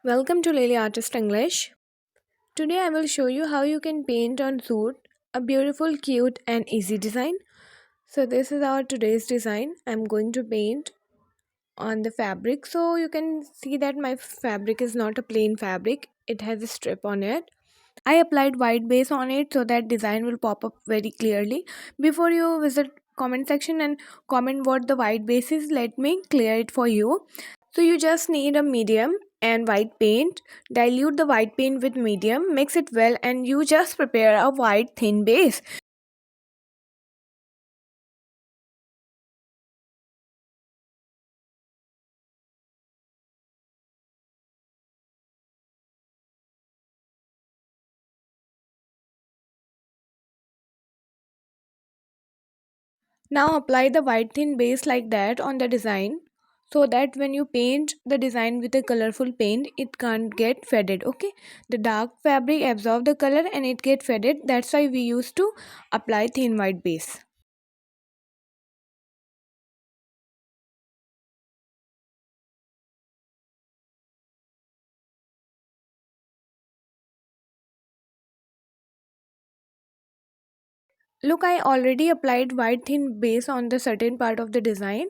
Welcome to Lily Artist English. Today I will show you how you can paint on suit a beautiful, cute and easy design. So this is our today's design. I'm going to paint on the fabric. So you can see that my fabric is not a plain fabric. It has a strip on it. I applied white base on it so that design will pop up very clearly. Before you visit comment section and comment what the white base is, let me clear it for you. So you just need a medium and white paint. Dilute the white paint with medium, mix it well and you just prepare a white thin base. Now apply the white thin base like that on the design so that when you paint the design with a colorful paint it can't get faded. Okay, the dark fabric absorb the color and it get faded. That's why we used to apply thin white base. Look, I already applied white thin base on the certain part of the design,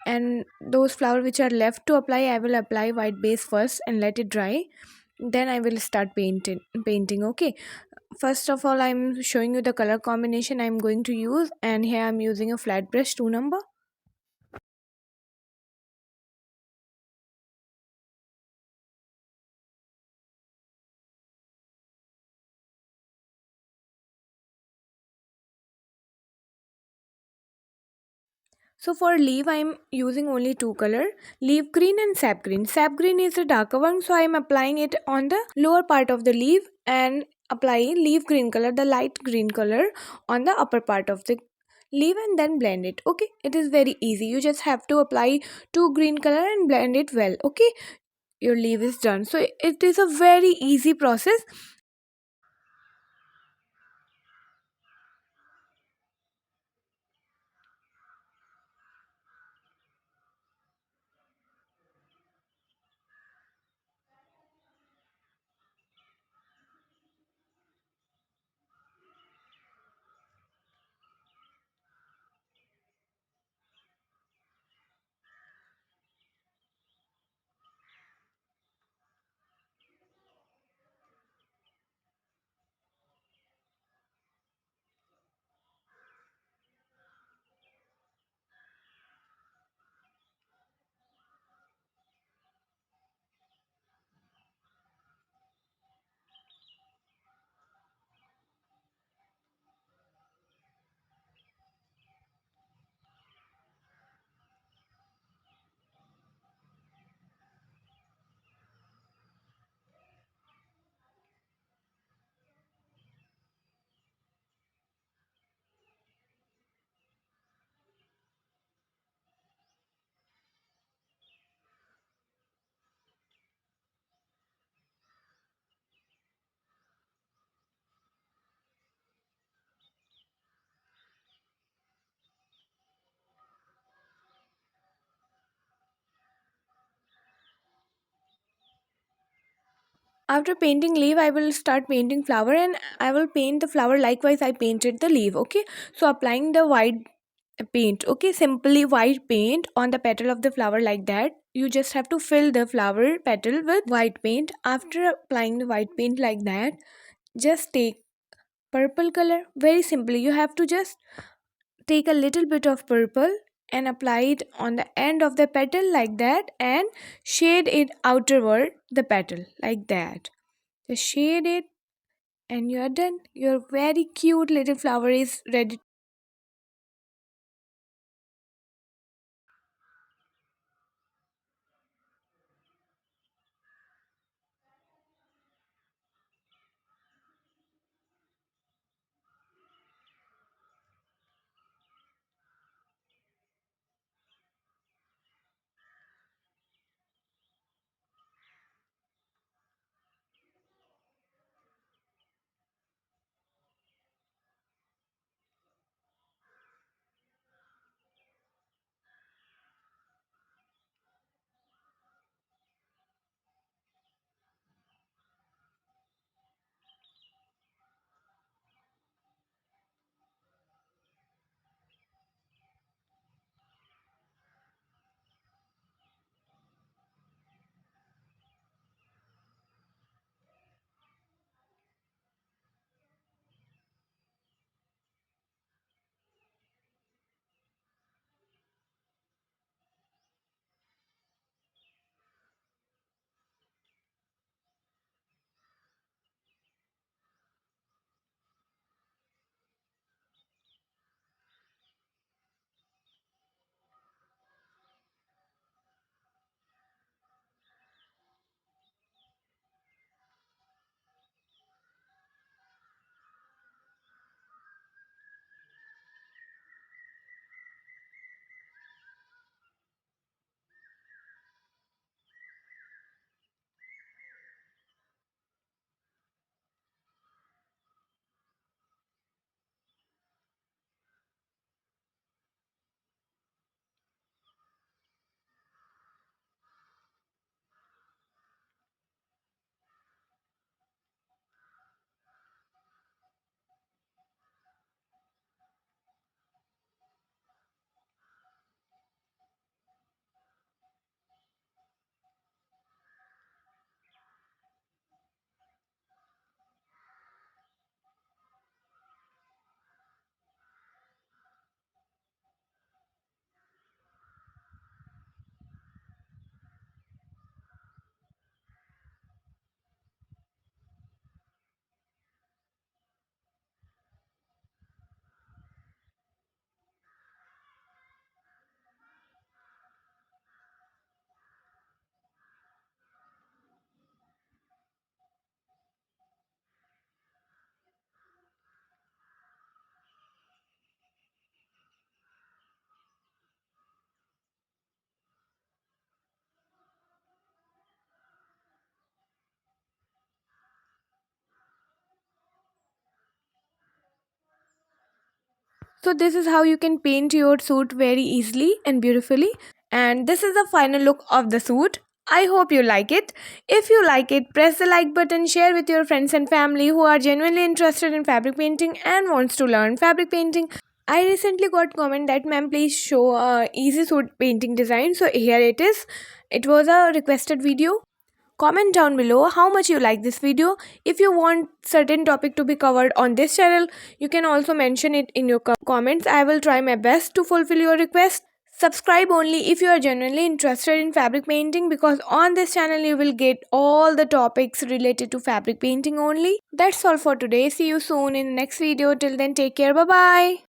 and those flowers which are left to apply I will apply white base first and let it dry. Then I will start painting. Okay, first of all I'm showing you the color combination I'm going to use, and here I'm using a flat brush 2 number. So for leaf I'm using only two color, leaf green and sap green. Sap green is the darker one, so I'm applying it on the lower part of the leaf and applying leaf green color, the light green color, on the upper part of the leave and then blend it. Okay, it is very easy. You just have to apply two green color and blend it well. Okay, your leaf is done. So it is a very easy process. After painting leaf I will start painting flower, and I will paint the flower likewise I painted the leaf. Okay, so applying the white paint, okay, simply white paint on the petal of the flower like that. You just have to fill the flower petal with white paint. After applying the white paint like that, just take purple color. Very simply, you have to just take a little bit of purple and apply it on the end of the petal like that, and shade it outerward the petal like that. Just shade it and you are done. Your very cute little flower is ready. So this is how you can paint your suit very easily and beautifully. And this is the final look of the suit. I hope you like it. If you like it, press the like button, share with your friends and family who are genuinely interested in fabric painting and wants to learn fabric painting. I recently got comment that ma'am please show a easy suit painting design. So here it is. It was a requested video. Comment down below how much you like this video. If you want certain topic to be covered on this channel, you can also mention it in your comments. I will try my best to fulfill your request. Subscribe only if you are genuinely interested in fabric painting, because on this channel you will get all the topics related to fabric painting only. That's all for today. See you soon in the next video. Till then, take care. Bye bye.